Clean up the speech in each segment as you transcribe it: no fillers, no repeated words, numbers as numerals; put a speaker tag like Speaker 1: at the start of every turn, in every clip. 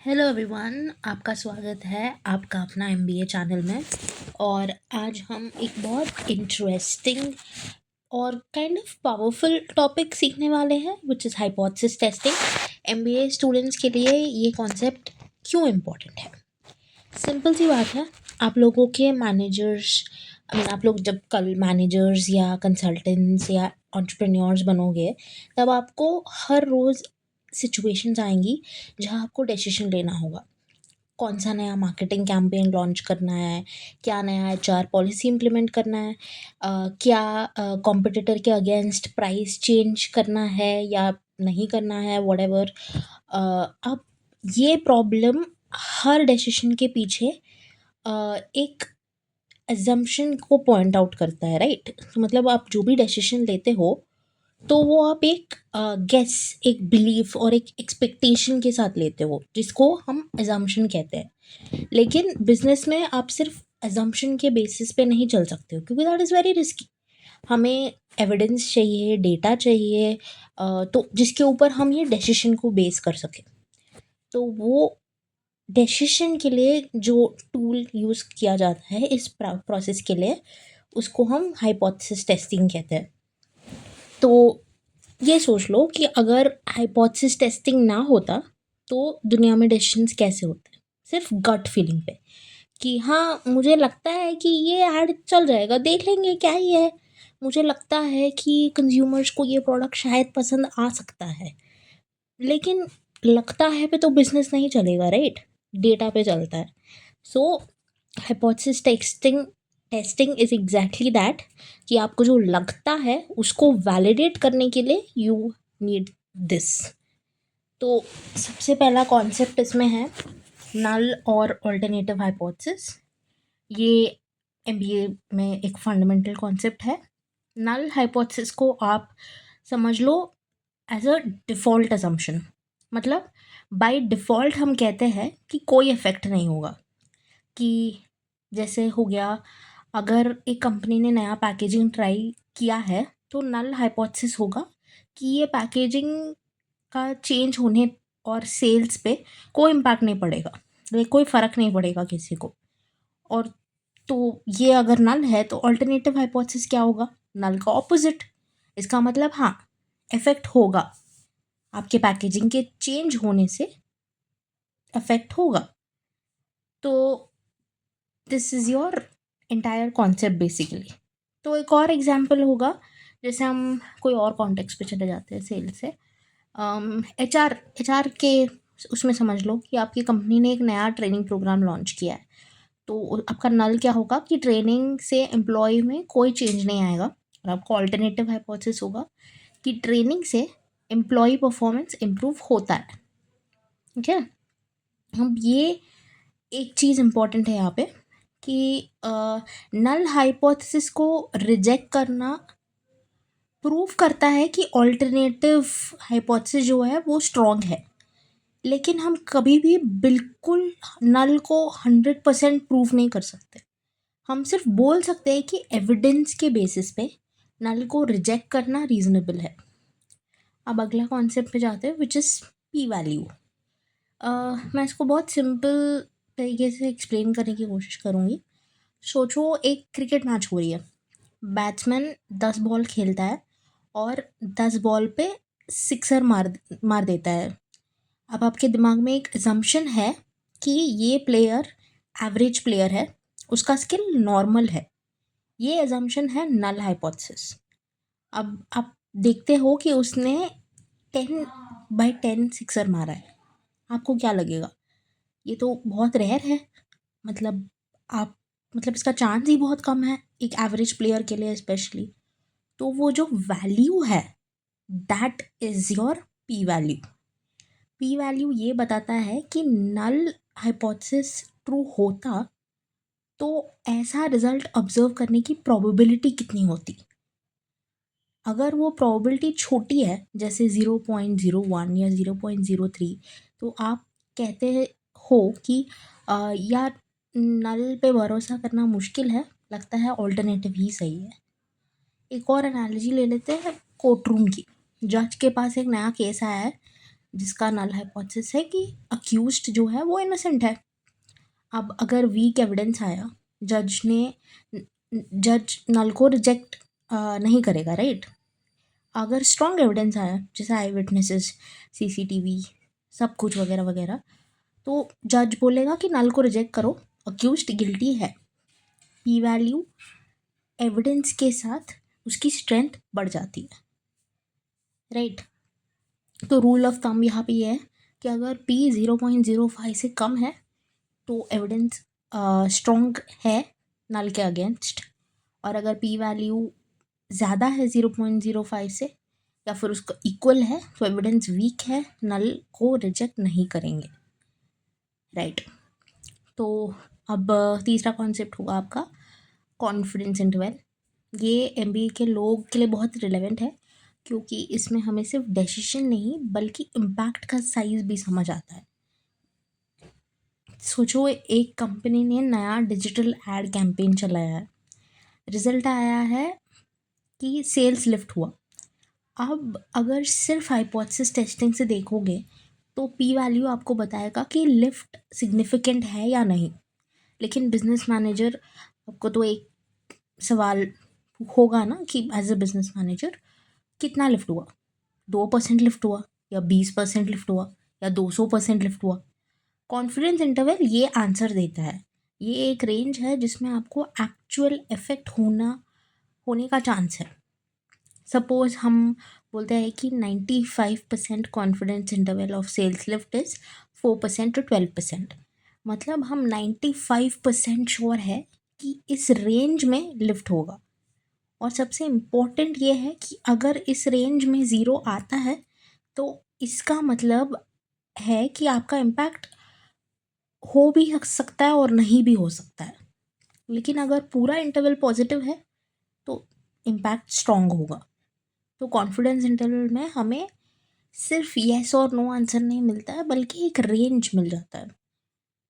Speaker 1: Hello everyone, आपका स्वागत है आपका अपना एमबीए चैनल में। और आज हम एक बहुत इंटरेस्टिंग और काइंड ऑफ पावरफुल टॉपिक सीखने वाले हैं which is hypothesis testing. MBA students के लिए ये कॉन्सेप्ट क्यों इम्पोर्टेंट है? सिंपल सी बात है। आप लोगों के मैनेजर्स आप लोग जब कल मैनेजर्स या कंसल्टेंट्स या एंटरप्रेन्योर्स बनोगे, तब आपको हर रोज़ सिचुएशंस आएंगी जहाँ आपको डिसीजन लेना होगा। कौन सा नया मार्केटिंग कैंपेन लॉन्च करना है, क्या नया एचआर पॉलिसी इम्प्लीमेंट करना है, क्या कॉम्पिटिटर के अगेंस्ट प्राइस चेंज करना है या नहीं करना है, व्हाटएवर। अब ये प्रॉब्लम हर डिसीजन के पीछे एक अजम्पशन को पॉइंट आउट करता है, राइट? तो मतलब आप जो भी डिसीजन लेते हो, तो वो आप एक गेस, एक बिलीफ और एक एक्सपेक्टेशन के साथ लेते हो, जिसको हम अजम्पशन कहते हैं। लेकिन बिजनेस में आप सिर्फ अजम्पशन के बेसिस पे नहीं चल सकते हो, क्योंकि दैट इज़ वेरी रिस्की। हमें एविडेंस चाहिए, डेटा चाहिए, तो जिसके ऊपर हम ये डिसीजन को बेस कर सकें। तो वो डिसीजन के लिए जो टूल यूज़ किया जाता है इस प्रोसेस के लिए, उसको हम हाइपोथेसिस टेस्टिंग कहते हैं। तो ये सोच लो कि अगर हाइपोथेसिस टेस्टिंग ना होता, तो दुनिया में डिसीजंस कैसे होते? सिर्फ गट फीलिंग पे कि हाँ, मुझे लगता है कि ये ऐड चल जाएगा, देख लेंगे क्या ही है। मुझे लगता है कि कंज्यूमर्स को ये प्रोडक्ट शायद पसंद आ सकता है। लेकिन लगता है पे तो बिजनेस नहीं चलेगा, राइट? डेटा पे चलता है। So hypothesis testing testing is exactly that, कि आपको जो लगता है उसको वैलिडेट करने के लिए यू नीड दिस। तो सबसे पहला कॉन्सेप्ट इसमें है नल और ऑल्टरनेटिव हाइपोथेसिस। ये एमबीए में एक फंडामेंटल कॉन्सेप्ट है। नल हाइपोथेसिस को आप समझ लो एज अ डिफ़ॉल्ट असम्पशन। मतलब बाय डिफ़ॉल्ट हम कहते हैं कि कोई इफ़ेक्ट नहीं होगा। कि जैसे हो गया, अगर एक कंपनी ने नया पैकेजिंग ट्राई किया है, तो नल हाइपोथेसिस होगा कि ये पैकेजिंग का चेंज होने और सेल्स पे कोई इम्पैक्ट नहीं पड़ेगा, कोई फ़र्क नहीं पड़ेगा किसी को। और तो ये अगर नल है, तो अल्टरनेटिव हाइपोथेसिस क्या होगा? नल का ऑपोजिट। इसका मतलब हाँ, इफेक्ट होगा, आपके पैकेजिंग के चेंज होने से इफेक्ट होगा। तो this is your entire concept basically. तो एक और एग्जांपल होगा, जैसे हम कोई और कॉन्टेक्स्ट पे चले जाते हैं सेल से। एचआर के उसमें समझ लो कि आपकी कंपनी ने एक नया ट्रेनिंग प्रोग्राम लॉन्च किया है। तो आपका नल क्या होगा कि ट्रेनिंग से एम्प्लॉय में कोई चेंज नहीं आएगा। और आपको ऑल्टरनेटिव हाइपोथेसिस होगा कि ट्रेनिंग से एम्प्लॉय परफॉर्मेंस इम्प्रूव होता है। ठीक है। अब ये एक चीज़ इम्पॉर्टेंट है यहाँ पे कि नल हाइपोथेसिस को रिजेक्ट करना प्रूव करता है कि ऑल्टरनेटिव हाइपोथेसिस जो है वो स्ट्रॉन्ग है। लेकिन हम कभी भी बिल्कुल नल को 100% प्रूव नहीं कर सकते। हम सिर्फ बोल सकते हैं कि एविडेंस के बेसिस पे नल को रिजेक्ट करना रीजनेबल है। अब अगला कॉन्सेप्ट पे जाते हैं विच इज़ पी वैल्यू। मैं इसको बहुत सिंपल तरीके से एक्सप्लेन करने की कोशिश करूँगी। सोचो, एक क्रिकेट मैच हो रही है। बैट्समैन 10 बॉल खेलता है और 10 बॉल पे सिक्सर मार देता है। अब आपके दिमाग में एक असम्पशन है कि ये प्लेयर एवरेज प्लेयर है, उसका स्किल नॉर्मल है। ये असम्पशन है नल हाइपोथेसिस। अब आप देखते हो कि उसने 10/10 सिक्सर मारा है। आपको क्या लगेगा? ये तो बहुत रेयर है। मतलब आप मतलब इसका चांस ही बहुत कम है एक एवरेज प्लेयर के लिए स्पेशली। तो वो जो वैल्यू है, that is your P value. P value ये बताता है कि नल हाइपोथेसिस ट्रू होता तो ऐसा रिजल्ट ऑब्जर्व करने की प्रोबेबिलिटी कितनी होती। अगर वो प्रोबेबिलिटी छोटी है, जैसे 0.01 या 0.03, तो आप कहते हो कि यार, नल पे भरोसा करना मुश्किल है, लगता है ऑल्टरनेटिव ही सही है। एक और एनालॉजी ले लेते हैं कोर्ट रूम की। जज के पास एक नया केस आया है जिसका नल हाइपोथेसिस है कि अक्यूज्ड जो है वो इनोसेंट है। अब अगर वीक एविडेंस आया, जज ने जज नल को रिजेक्ट नहीं करेगा, राइट। अगर स्ट्रॉन्ग एविडेंस आया, जैसे आई विटनेसेस, सीसीटीवी, सब कुछ वगैरह वगैरह, तो जज बोलेगा कि नल को रिजेक्ट करो, अक्यूज्ड गिल्टी है। पी वैल्यू एविडेंस के साथ उसकी स्ट्रेंथ बढ़ जाती है, राइट। तो रूल ऑफ थंब यहाँ पे ये है कि अगर पी 0.05 से कम है तो एविडेंस स्ट्रॉन्ग है नल के अगेंस्ट, और अगर पी वैल्यू ज़्यादा है 0.05 से या फिर उसका इक्वल है तो एविडेंस वीक है, नल को रिजेक्ट नहीं करेंगे, राइट। तो अब तीसरा कॉन्सेप्ट हुआ आपका कॉन्फिडेंस इंटरवल। ये एमबीए के लोग के लिए बहुत रिलेवेंट है, क्योंकि इसमें हमें सिर्फ डेसिशन नहीं बल्कि इम्पैक्ट का साइज भी समझ आता है। सोचो, एक कंपनी ने नया डिजिटल एड कैंपेन चलाया है, रिजल्ट आया है कि सेल्स लिफ्ट हुआ। अब अगर सिर्फ हाइपोथेसिस टेस्टिंग से देखोगे तो पी वैल्यू आपको बताएगा कि लिफ्ट सिग्निफिकेंट है या नहीं, लेकिन बिजनेस मैनेजर आपको तो एक सवाल होगा ना कि एज अ बिजनेस मैनेजर कितना लिफ्ट हुआ, 2% लिफ्ट हुआ या 20% लिफ्ट हुआ या 200% लिफ्ट हुआ। कॉन्फिडेंस इंटरवल ये आंसर देता है। ये एक रेंज है जिसमें आपको एक्चुअल इफेक्ट होने का चांस है। सपोज हम बोलते हैं कि 95% confidence interval of sales lift is 4% to 12%। मतलब हम 95% श्योर है कि इस रेंज में लिफ्ट होगा। और सबसे इम्पोर्टेंट ये है कि अगर इस रेंज में ज़ीरो आता है तो इसका मतलब है कि आपका इम्पैक्ट हो भी सकता है और नहीं भी हो सकता है। लेकिन अगर पूरा इंटरवल पॉजिटिव है तो इम्पैक्ट स्ट्रॉन्ग होगा। तो कॉन्फिडेंस इंटरवल में हमें सिर्फ येस और नो आंसर नहीं मिलता है, बल्कि एक रेंज मिल जाता है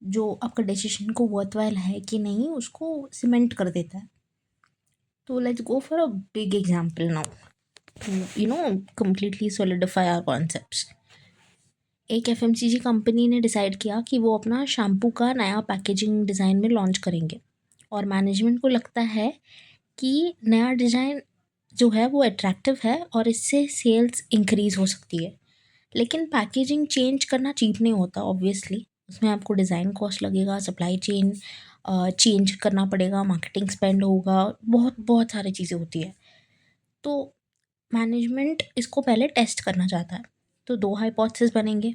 Speaker 1: जो आपका डिसीजन को वर्थवाइल है कि नहीं उसको सीमेंट कर देता है। तो let's go for a big example now to completely solidify our concepts। एक एफएमसीजी कंपनी ने डिसाइड किया कि वो अपना शैम्पू का नया पैकेजिंग डिज़ाइन में लॉन्च करेंगे, और मैनेजमेंट को लगता है कि नया डिज़ाइन जो है वो अट्रैक्टिव है और इससे सेल्स इंक्रीज़ हो सकती है। लेकिन पैकेजिंग चेंज करना चीप नहीं होता ऑब्वियसली, उसमें आपको डिज़ाइन कॉस्ट लगेगा, सप्लाई चेन चेंज करना पड़ेगा, मार्केटिंग स्पेंड होगा, बहुत बहुत सारी चीज़ें होती है। तो मैनेजमेंट इसको पहले टेस्ट करना चाहता है। तो दो हाइपोथेसिस बनेंगे।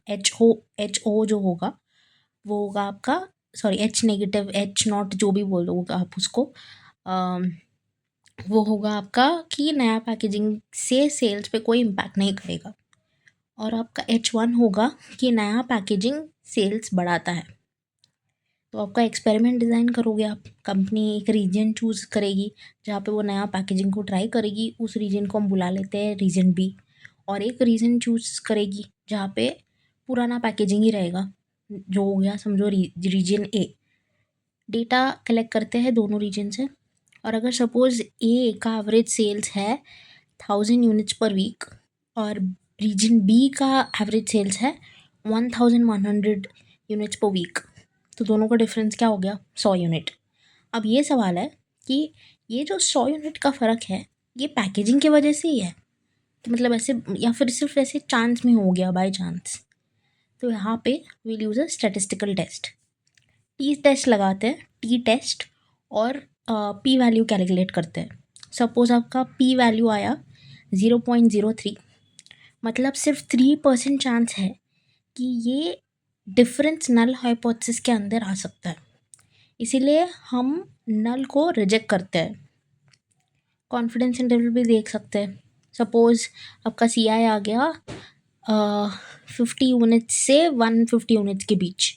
Speaker 1: एच ओ जो होगा वो होगा आपका, sorry H negative, H not, जो भी बोलोगे आप उसको, वो होगा आपका कि नया पैकेजिंग से सेल्स पे कोई इम्पैक्ट नहीं करेगा। और आपका H1 होगा कि नया पैकेजिंग सेल्स बढ़ाता है। तो आपका एक्सपेरिमेंट डिज़ाइन करोगे आप, कंपनी एक रीजन चूज़ करेगी जहाँ पे वो नया पैकेजिंग को ट्राई करेगी, उस रीजन को हम बुला लेते हैं रीजन बी। और एक रीजन चूज़ करेगी जहाँ पे पुराना पैकेजिंग ही रहेगा, जो हो गया समझो रीजन ए। डेटा कलेक्ट करते हैं दोनों रीजन से, और अगर सपोज़ ए का एवरेज सेल्स है 1000 यूनिट्स पर वीक और रीजन बी का एवरेज सेल्स है 1100 यूनिट्स पर वीक, तो दोनों का डिफरेंस क्या हो गया, 100 यूनिट। अब ये सवाल है कि ये जो 100 यूनिट का फ़र्क है ये पैकेजिंग की वजह से ही है कि मतलब ऐसे, या फिर सिर्फ ऐसे चांस में हो गया, बाय चांस। तो यहाँ पे will use a statistical test, T test लगाते हैं, टी टेस्ट, और पी वैल्यू कैलकुलेट करते हैं। सपोज़ आपका पी वैल्यू आया 0.03, मतलब सिर्फ 3% चांस है कि ये डिफरेंस नल हाइपोथेसिस के अंदर आ सकता है, इसीलिए हम नल को रिजेक्ट करते हैं। कॉन्फिडेंस इंटरवल भी देख सकते हैं। सपोज़ आपका सी आई आ गया 50 यूनिट्स से 150 यूनिट्स के बीच,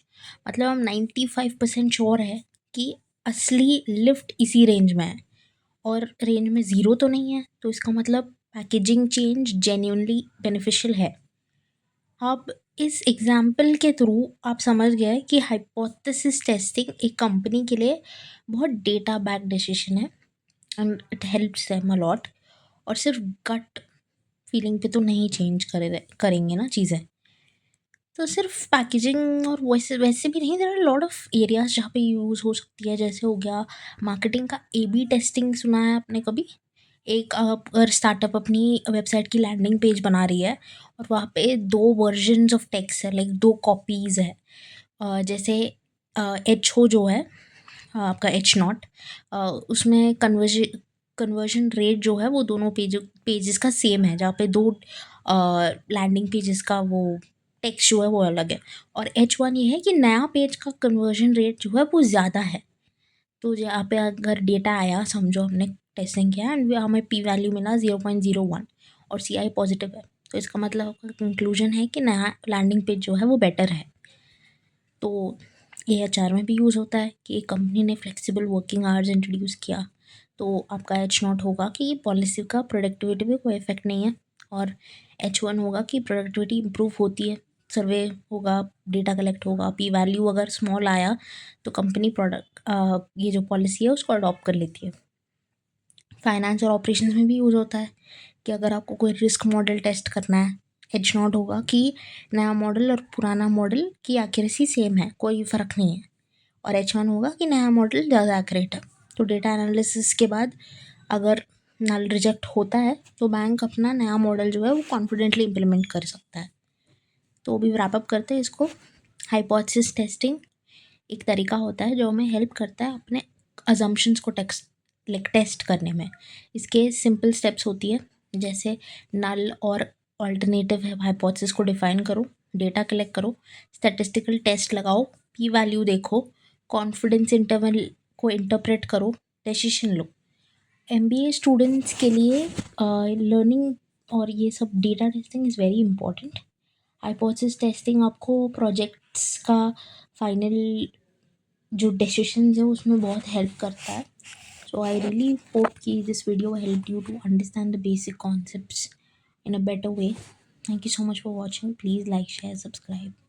Speaker 1: मतलब हम 95% श्योर है कि असली लिफ्ट इसी रेंज में है, और रेंज में ज़ीरो तो नहीं है, तो इसका मतलब पैकेजिंग चेंज जेन्युइनली बेनिफिशियल है। अब इस एग्जाम्पल के थ्रू आप समझ गए कि हाइपोथेसिस टेस्टिंग एक कंपनी के लिए बहुत डेटा बैक डिसीजन है, and it helps them a lot. और सिर्फ गट फीलिंग पे तो नहीं चेंज करेंगे ना चीज़ें। तो सिर्फ पैकेजिंग और वैसे वैसे भी नहीं, there are lot of areas जहाँ पे यूज़ हो सकती है। जैसे हो गया मार्केटिंग का ए बी टेस्टिंग, सुना है आपने कभी? एक अगर स्टार्टअप अपनी वेबसाइट की लैंडिंग पेज बना रही है और वहाँ पे दो वर्जन्स ऑफ टेक्स्ट है, लाइक दो कॉपीज़ है। जैसे एच ओ जो है, आपका एच नॉट, उसमें कन्वर्जन रेट जो है वो दोनों पेजेस का सेम है, जहाँ पे दो लैंडिंग पेजेस का वो टेक्स्ट जो है वो अलग है। और एच वन ये है कि नया पेज का कन्वर्जन रेट जो है वो ज़्यादा है। तो यहाँ पे अगर डेटा आया, समझो हमने टेस्टिंग किया एंड हमें पी वैल्यू मिला 0.01 और सी आई पॉजिटिव है, तो इसका मतलब आपका कंक्लूजन है कि नया लैंडिंग पेज जो है वो बेटर है। तो ये एचआर में भी यूज़ होता है कि एक कंपनी ने फ्लेक्सिबल वर्किंग आवर्स इंट्रोड्यूस किया, तो आपका एच नॉट होगा कि पॉलिसी का प्रोडक्टिविटी पे कोई इफेक्ट नहीं है, और एच वन होगा कि प्रोडक्टिविटी इंप्रूव होती है। सर्वे होगा, डेटा कलेक्ट होगा, पी वैल्यू अगर स्मॉल आया तो कंपनी ये जो पॉलिसी है उसको अडॉप्ट कर लेती है। फाइनेंस और ऑपरेशंस में भी यूज़ होता है कि अगर आपको कोई रिस्क मॉडल टेस्ट करना है, एच नॉट होगा कि नया मॉडल और पुराना मॉडल की एक्यूरेसी सेम है, कोई फ़र्क नहीं है। और एच वन होगा कि नया मॉडल ज़्यादा एक्यूरेट है। तो डेटा एनालिसिस के बाद अगर नल रिजेक्ट होता है तो बैंक अपना नया मॉडल जो है वो कॉन्फिडेंटली इम्प्लीमेंट कर सकता है। तो अभी रैप अप करते हैं इसको। हाइपोथेसिस टेस्टिंग एक तरीका होता है जो हमें हेल्प करता है अपने अजम्पशंस को टेस्ट करने में। इसके सिंपल स्टेप्स होती है, जैसे नल और ऑल्टरनेटिव हाइपोथेसिस को डिफाइन करो, डेटा कलेक्ट करो, स्टैटिस्टिकल टेस्ट लगाओ, पी वैल्यू देखो, कॉन्फिडेंस इंटरवल को इंटरप्रेट करो, डिसीजन लो। एमबीए स्टूडेंट्स के लिए लर्निंग और ये सब data testing is very important. Hypothesis testing आपको प्रोजेक्ट्स का फाइनल जो डिसीजंस है उसमें बहुत हेल्प करता है। सो आई रियली होप कि this video help you to understand the basic concepts in a better way. Thank you so much for watching. Please like, share, subscribe.